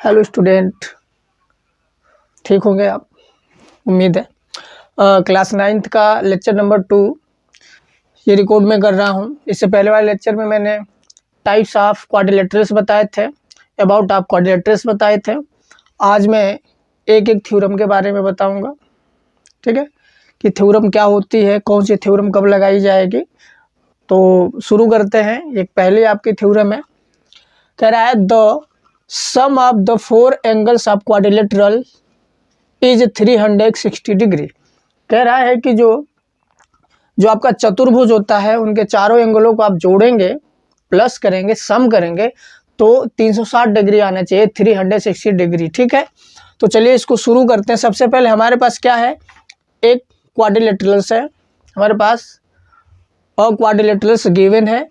Hello student, ठीक होंगे आप, उम्मीद है। क्लास 9th का लेक्चर नंबर 2 ये रिकॉर्ड में कर रहा हूँ। इससे पहले वाले लेक्चर में मैंने टाइप्स ऑफ क्वाड्रिलेटरल्स बताए थे, अबाउट ऑफ क्वाड्रिलेटरल्स बताए थे। आज मैं एक एक थ्योरम के बारे में बताऊंगा, ठीक है, कि थ्योरम क्या होती है, कौन सी थ्योरम कब लगाई जाएगी। तो शुरू करते हैं। एक पहले आपकी थ्योरम है, कह रहा है the sum of the 4 angles of quadrilateral is 360 degree. कह रहा है कि जो आपका चतुर्भुज होता है उनके चारों एंगलों को आप जोड़ेंगे, प्लस करेंगे, सम करेंगे तो 360 डिग्री आना चाहिए, 360 डिग्री। ठीक है, तो चलिए इसको शुरू करते हैं। सबसे पहले हमारे पास क्या है, एक क्वाड्रिलेटरल्स है हमारे पास, और क्वाड्रिलेटरल्स गिवन है,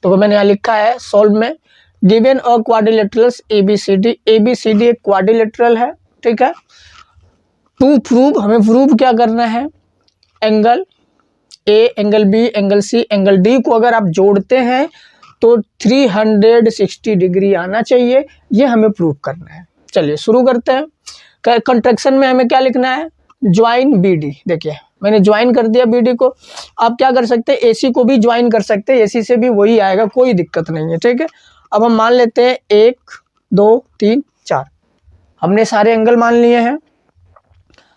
तो मैंने यहाँ लिखा है सॉल्व में, given a quadrilaterals ABCD। ABCD एक क्वाड्रिलेटरल है, ठीक है। टू प्रूव, हमें प्रूव क्या करना है, angle A, angle B, angle C, angle D को अगर आप जोड़ते हैं तो 360 डिग्री आना चाहिए, ये हमें प्रूव करना है। चलिए शुरू करते हैं। कंट्रैक्शन में हमें क्या लिखना है, ज्वाइन BD। देखिए मैंने ज्वाइन कर दिया BD को। आप क्या कर सकते हैं, AC को भी ज्वाइन कर सकते हैं, AC से भी वही आएगा, कोई दिक्कत नहीं है, ठीक है। अब हम मान लेते हैं 1 2 3 4, हमने सारे एंगल मान लिए हैं।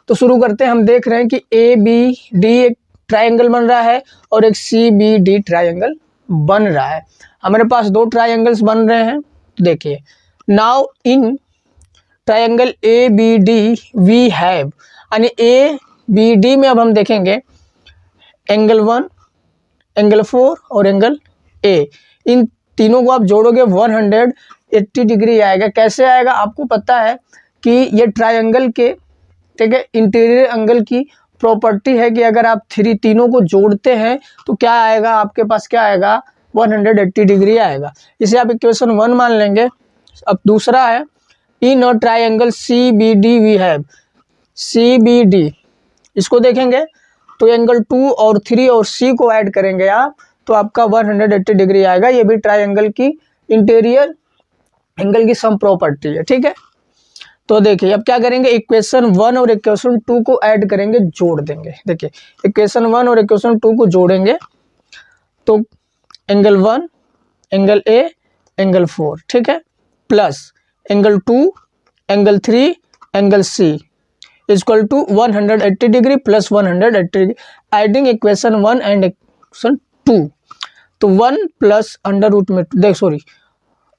तो शुरू करते हैं। हम देख रहे हैं कि ABD एक ट्रायंगल बन रहा है और एक CBD ट्रायंगल बन रहा है। हमारे पास दो ट्रायंगल्स बन रहे हैं। देखिए now in triangle ABD we have, यानी ABD में अब हम देखेंगे एंगल 1, एंगल 4 और एंगल A। इन तीनों को आप जोड़ोगे 180 डिग्री आएगा। कैसे आएगा, आपको पता है कि ये ट्रायंगल के, ठीक है, इंटीरियर एंगल की प्रॉपर्टी है कि अगर आप तीनों को जोड़ते हैं तो क्या आएगा, आपके पास क्या आएगा, 180 डिग्री आएगा। इसे आप इक्वेशन 1 मान लेंगे। अब दूसरा है, in a triangle CBD we have, CBD इसको देखेंगे तो एंगल 2 और 3 और C को ऐड करेंगे आप तो आपका 180 डिग्री आएगा। ये भी ट्रायंगल की इंटीरियर एंगल की सम प्रॉपर्टी है, ठीक है। तो देखिए अब क्या करेंगे, इक्वेशन 1 और इक्वेशन 2 को ऐड करेंगे, जोड़ देंगे। देखिए इक्वेशन 1 और इक्वेशन 2 को जोड़ेंगे तो एंगल 1, एंगल A, एंगल 4, ठीक है, plus angle 2, angle 3, angle C equal to 180 degree plus 180 degree. Adding equation 1 and equation 2 तो 1 प्लस अंडर रूट में, देख सॉरी,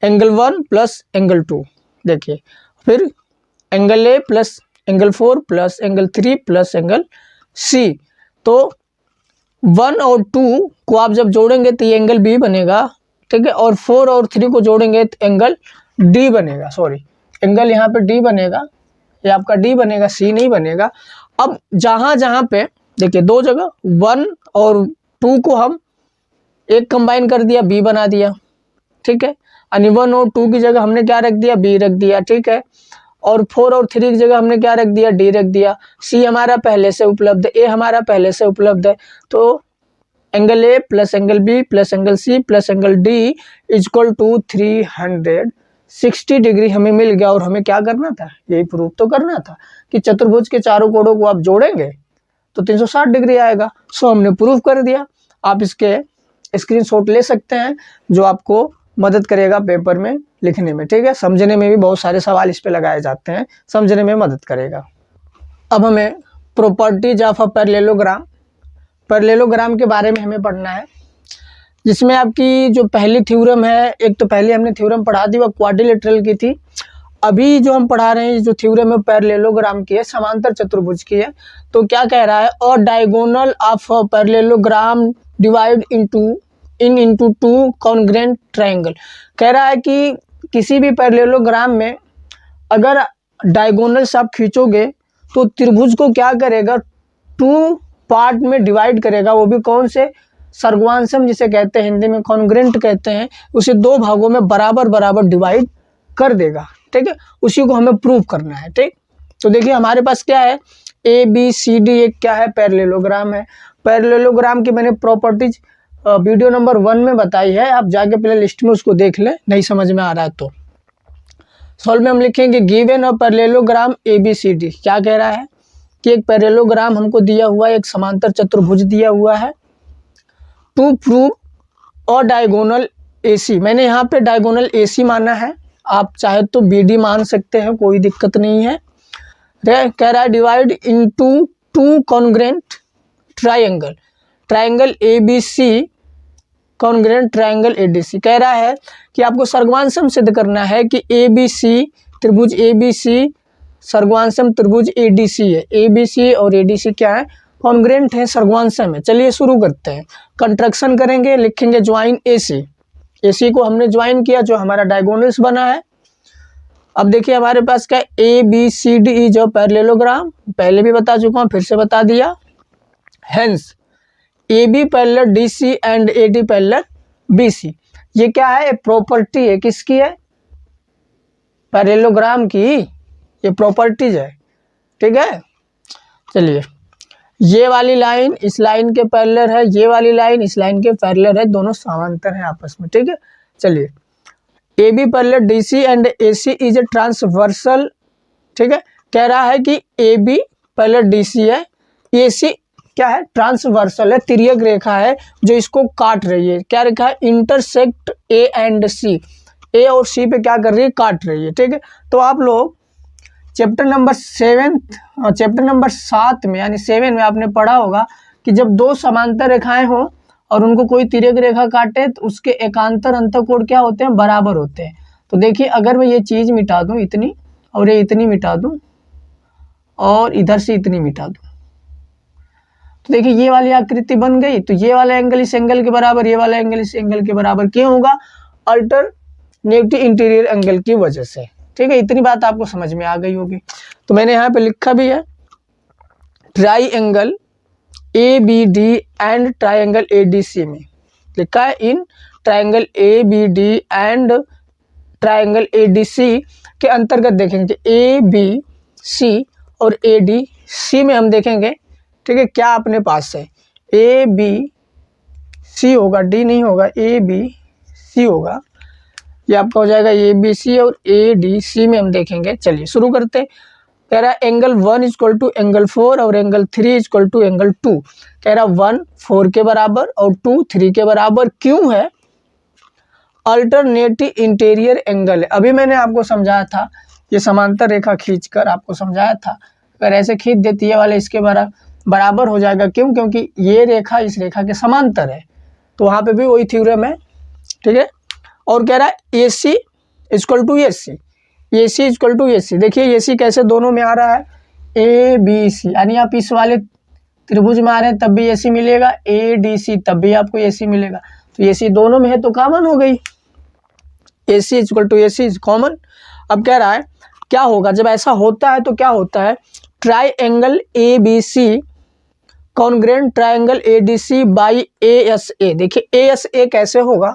एंगल 1 प्लस एंगल 2, देखिए फिर angle A plus angle 4 plus angle 3 plus angle C। तो 1 और 2 को आप जब जोड़ेंगे तो ये एंगल B बनेगा, ठीक है, और 4 और 3 को जोड़ेंगे तो एंगल D बनेगा। सॉरी, एंगल यहाँ पे D बनेगा, ये आपका D बनेगा, C नहीं बनेगा। अब जहाँ जहाँ पे देखिए दो जगह 1 और 2 को हम एक कंबाइन कर दिया, B बना दिया, ठीक है, यानी 1 और 2 की जगह हमने क्या रख दिया, B रख दिया, ठीक है, और 4 और 3 की जगह हमने क्या रख दिया, D रख दिया। C हमारा पहले से उपलब्ध है, A हमारा पहले से उपलब्ध है, तो angle A plus angle B plus angle C plus angle D equal to 360 degree हमें मिल गया। और हमें क्या करना था, यही प्रूव तो करना था कि चतुर्भुज के चारों कोणों को आप जोड़ेंगे तो 360 डिग्री आएगा। सो हमने प्रूव कर दिया। आप इसके स्क्रीनशॉट ले सकते हैं, जो आपको मदद करेगा पेपर में लिखने में, ठीक है। समझने में भी बहुत सारे सवाल इस पे लगाए जाते हैं, समझने में मदद करेगा। अब हमें properties of a parallelogram, parallelogram के बारे में हमें पढ़ना है, जिसमें आपकी जो पहली थ्योरम है, एक तो पहले हमने थ्योरम पढ़ा दी, वह क्वाड्रिलेटरल की थी। अभी जो हम पढ़ा रहे हैं जो थ्योरम है पैरेललोग्राम की है, समांतर चतुर्भुज की है। तो क्या कह रहा है, और diagonal of a parallelogram divide into two congruent triangle. कह रहा है कि किसी भी पैरेललोग्राम में अगर डायगोनल्स आप खींचोगे तो त्रिभुज को क्या करेगा, 2 पार्ट में डिवाइड करेगा, वो भी कौन से, सर्गवांशम जिसे कहते हैं, हिंदी में कॉन्ग्रुएंट कहते हैं, उसे 2 भागों में बराबर बराबर डिवाइड कर देगा, ठीक है। उसी को हमें प्रूव करना है, ठीक। तो देखिए हमारे पास क्या है, ABCD एक क्या है, पैरेललोग्राम है। पैरेललोग्राम की मैंने प्रॉपर्टीज वीडियो नंबर 1 में बताई है, आप जाके प्ले लिस्ट में उसको देख लें, नहीं समझ में आ रहा है तो। सॉल्व में हम लिखेंगे गिवन अ पैरेललोग्राम ABCD। क्या कह रहा है कि एक पैरेललोग्राम हमको दिया हुआ है, एक समांतर चतुर्भुज दिया हुआ है। To prove a diagonal AC, मैंने यहाँ पे डायगोनल AC माना है, आप चाहे तो BD मान सकते हैं, कोई दिक्कत नहीं है। कह रहा है divide into two congruent triangle, triangle ABC congruent triangle ADC। कह रहा है कि आपको सर्गवांशम सिद्ध करना है कि ABC त्रिभुज ABC सर्गवांशम त्रिभुज ADC है। ABC और ADC क्या है, कॉन्ग्रेंट है, सर्गवांशम है। चलिए शुरू करते हैं, कंट्रक्शन करेंगे, लिखेंगे ज्वाइन AC को हमने ज्वाइन किया, जो हमारा डायगोनल्स बना है। अब देखिए हमारे पास क्या ABCD इज अ पैरेललोग्राम, पहले भी बता चुका हूँ, फिर से बता दिया। Hence AB parallel DC and AD parallel BC, ये क्या है, प्रॉपर्टी है, किसकी है, पैरेललोग्राम की, ये प्रॉपर्टीज है, ठीक है। चलिए ये वाली लाइन इस लाइन के पैरेलल है, ये वाली लाइन इस लाइन के पैरेलल है, दोनों समांतर हैं आपस में, ठीक है। चलिए AB parallel DC and AC is a transversal, ठीक है। कह रहा है कि AB पैरेलल DC है, AC क्या है, ट्रांसवर्सल है, तिर्यक रेखा है जो इसको काट रही है। क्या रेखा है, intersect A and C, A और C पे क्या कर रही है, काट रही है, ठीक है। तो आप लोग चैप्टर नंबर 7 में यानी 7 में आपने पढ़ा होगा कि जब दो समांतर रेखाएं हों और उनको कोई तिर्यक रेखा काटे तो उसके एकांतर अंतःकोण क्या होते हैं, बराबर होते हैं। तो देखिए अगर मैं ये चीज़ मिटा दूं इतनी और ये इतनी मिटा दूं और इधर से इतनी मिटा दूं, तो देखिए ये वाली आकृति बन गई। तो ये वाला एंगल इस एंगल के बराबर, ये वाला एंगल इस एंगल के बराबर क्यों होगा, अल्टरनेटिव इंटीरियर एंगल की वजह से, ठीक है। इतनी बात आपको समझ में आ गई होगी। तो मैंने यहाँ पे लिखा भी है triangle ABD and triangle ADC में लिखा है, in triangle ABD and triangle ADC के अंतर्गत देखेंगे ABC और ADC में हम देखेंगे, ठीक है, क्या अपने पास है, ABC होगा, D नहीं होगा, ABC होगा, ये आपका हो जाएगा ABC और ADC में हम देखेंगे। चलिए शुरू करते हैं। कह रहा है एंगल 1 इक्वल टू एंगल 4 और एंगल 3 इक्वल टू एंगल 2। कह रहा 1 4 के बराबर और 2 3 के बराबर क्यों है, अल्टरनेटिव इंटीरियर एंगल है। अभी मैंने आपको समझाया था, ये समांतर रेखा खींचकर आपको समझाया था, अगर ऐसे खींच देती है वाले इसके बराबर हो जाएगा, क्यों, क्योंकि ये रेखा इस रेखा के समांतर है। तो वहाँ पे भी वही थ्योरम है, ठीक है। और कह रहा है AC equal to AC, AC equal to AC। देखिए AC कैसे दोनों में आ रहा है, ABC, यानी आप इस वाले त्रिभुज में आ रहे हैं तब भी AC मिलेगा, ADC तब भी आपको AC मिलेगा। तो AC दोनों में है तो कॉमन हो गई, AC equal to AC is common. अब कह रहा है क्या होगा जब ऐसा होता है, तो क्या होता है, triangle ABC congruent triangle ADC by ASA। देखिए ASA कैसे होगा,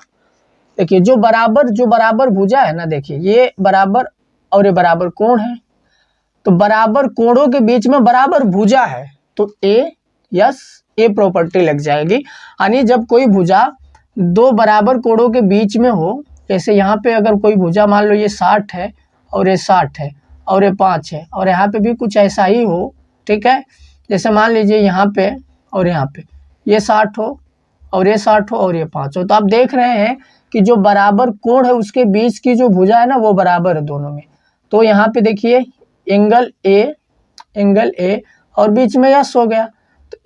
देखिए जो बराबर भुजा है ना, देखिए ये बराबर और ये बराबर कोण है, तो बराबर कोणों के बीच में बराबर भुजा है, तो A प्रॉपर्टी लग जाएगी। यानी जब कोई भुजा दो बराबर कोणों के बीच में हो, जैसे यहाँ पे अगर कोई भुजा मान लो ये 60 है और ये 60 है और ये 5 है, और यहाँ पे भी कुछ ऐसा ही हो, ठीक है, जैसे मान लीजिए यहाँ पे और यहाँ पे ये 60 हो और ये 60 हो और ये 5 हो, तो आप देख रहे हैं कि जो बराबर कोण है उसके बीच की जो भुजा है ना वो बराबर है दोनों में। तो यहाँ पे देखिए एंगल A और बीच में यस हो गया, तो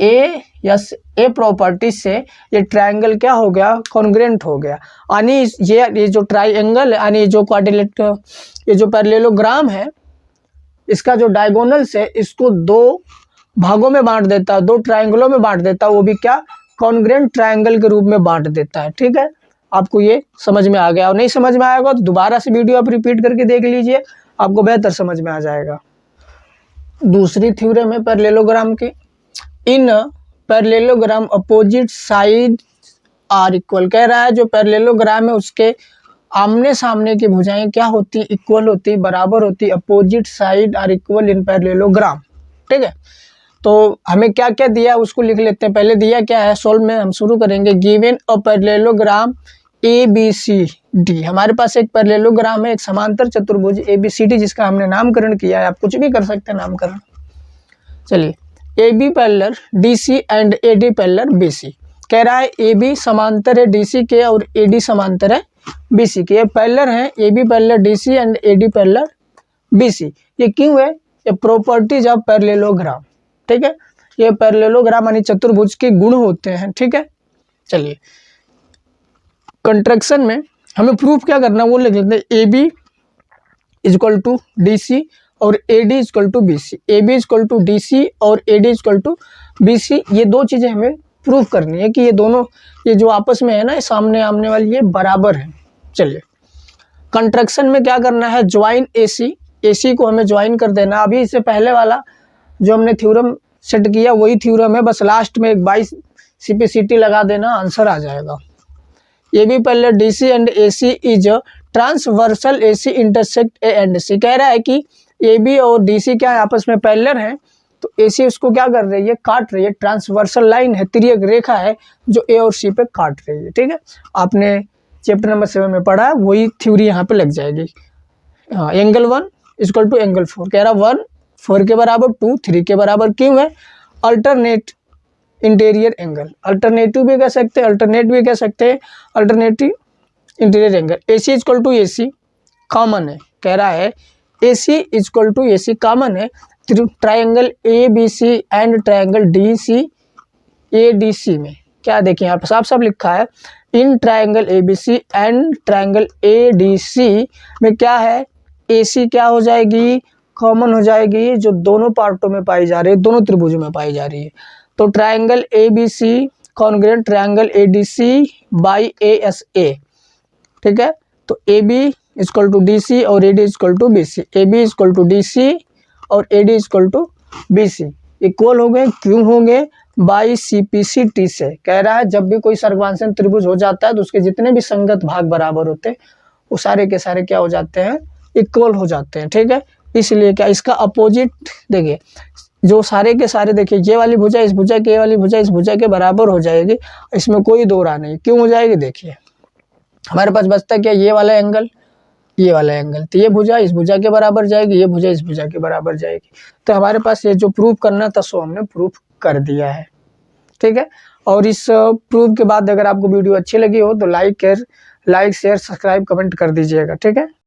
A प्रॉपर्टी से ये ट्रायंगल क्या हो गया, कॉन्ग्रेंट हो गया। यानी ये जो ट्राइंगल यानी जो क्वाड्रिलेटरल, ये जो पैरेललोग्राम है, इसका जो डायगोनल्स है इसको दो भागों में बांट देता है, दो ट्रायंगलों में बांट देता है, वो भी क्या, कॉन्ग्रेंट ट्रायंगल के रूप में बांट देता है। ठीक है, आपको ये समझ में आ गया, और नहीं समझ में आएगा तो दोबारा से वीडियो आप रिपीट करके देख लीजिए, आपको बेहतर समझ में आ जाएगा। दूसरी थ्योरम है पैरेललोग्राम की, in parallelogram opposite side are equal. कह रहा है जो पैरेललोग्राम है उसके आमने सामने की भुजाएं क्या होती, इक्वल होती, बराबर होती, opposite side are equal in parallelogram. ठीक है, तो हमें क्या क्या दिया उसको लिख लेते हैं। पहले दिया क्या है, सोल्व में हम शुरू करेंगे। Given a parallelogram ABC, D. हमारे पास एक पैरेललोग्राम है, एक समांतर चतुर्भुज ABCD जिसका हमने नामकरण किया है, आप कुछ भी कर सकते हैं नामकरण। चलिए, AB parallel DC and AD parallel BC। कह रहा है AB समांतर है DC के और AD समांतर है BC के। ये पैरेलल है, AB parallel DC and AD parallel BC। ये क्यों है? ये प्रॉपर्टीज ऑफ पैरेललोग्राम, ठीक है। ये पैरेललोग्राम यानी चतुर्भुज के गुण होते हैं, ठीक है। चलिए, कंट्रक्शन में हमें प्रूफ क्या करना वो लिख लेते हैं। AB इक्वल टू DC और AD equal to BC। AB equal to DC और AD इक्वल टू BC, ये दो चीज़ें हमें प्रूफ करनी है कि ये दोनों, ये जो आपस में है ना, सामने आमने वाली, ये बराबर है। चलिए, कंट्रक्शन में क्या करना है, ज्वाइन AC को हमें ज्वाइन कर देना। अभी इससे पहले वाला जो हमने थ्योरम सेट किया वही थ्योरम है, बस लास्ट में एक 22 CPCT लगा देना, आंसर आ जाएगा। AB parallel DC and AC is transversal AC intersect A and C। कह रहा है कि AB और DC क्या है, आपस में पैरेलल है, तो AC उसको क्या कर रही है, काट रही है। ट्रांसवर्सल लाइन है, तिर्यक रेखा है जो A और C पे काट रही है, ठीक है। आपने चैप्टर नंबर 7 में पढ़ा है, वही थ्योरी यहाँ पे लग जाएगी। हाँ, एंगल 1 इक्वल टू एंगल 4। कह रहा 1 4 के बराबर, 2 3 के बराबर। क्यों है? अल्टरनेट इंटीरियर एंगल, अल्टरनेटिव भी कह सकते हैं, अल्टरनेट भी कह सकते हैं, alternative interior angle. AC equal to AC common है। कह रहा है AC equal to AC common है triangle ABC and triangle ADC में। क्या देखिए यहाँ पर साफ साफ लिखा है, in triangle ABC and triangle ADC में क्या है, AC क्या हो जाएगी, कॉमन हो जाएगी, जो दोनों पार्टों में पाई जा रही है, दोनों त्रिभुजों में पाई जा रही है। तो triangle ABC congruent triangle ADC by ASA, ठीक है। तो AB इक्वल टू DC और AD equal to BC। AB equal to DC और AD equal to BC equal हो गए। क्यों होंगे? बाई CPCT से। कह रहा है जब भी कोई सर्वांशन त्रिभुज हो जाता है तो उसके जितने भी संगत भाग बराबर होते हैं वो सारे के सारे क्या हो जाते हैं, इक्वल हो जाते हैं, ठीक है। इसलिए क्या, इसका अपोजिट देखिए, जो सारे के सारे देखिए, ये वाली भुजा इस भुजा के, ये वाली भुजा इस भुजा के बराबर हो जाएगी, इसमें कोई दो राह नहीं। क्यों हो जाएगी? देखिए हमारे पास बचता क्या, ये वाला एंगल, ये वाला एंगल, तो ये भुजा इस भुजा के बराबर जाएगी, ये भुजा इस भुजा के बराबर जाएगी। तो हमारे पास ये जो प्रूफ करना था सो हमने प्रूफ कर दिया है, ठीक है। और इस प्रूफ के बाद अगर आपको वीडियो अच्छी लगी हो तो लाइक शेयर सब्सक्राइब कमेंट कर दीजिएगा, ठीक है।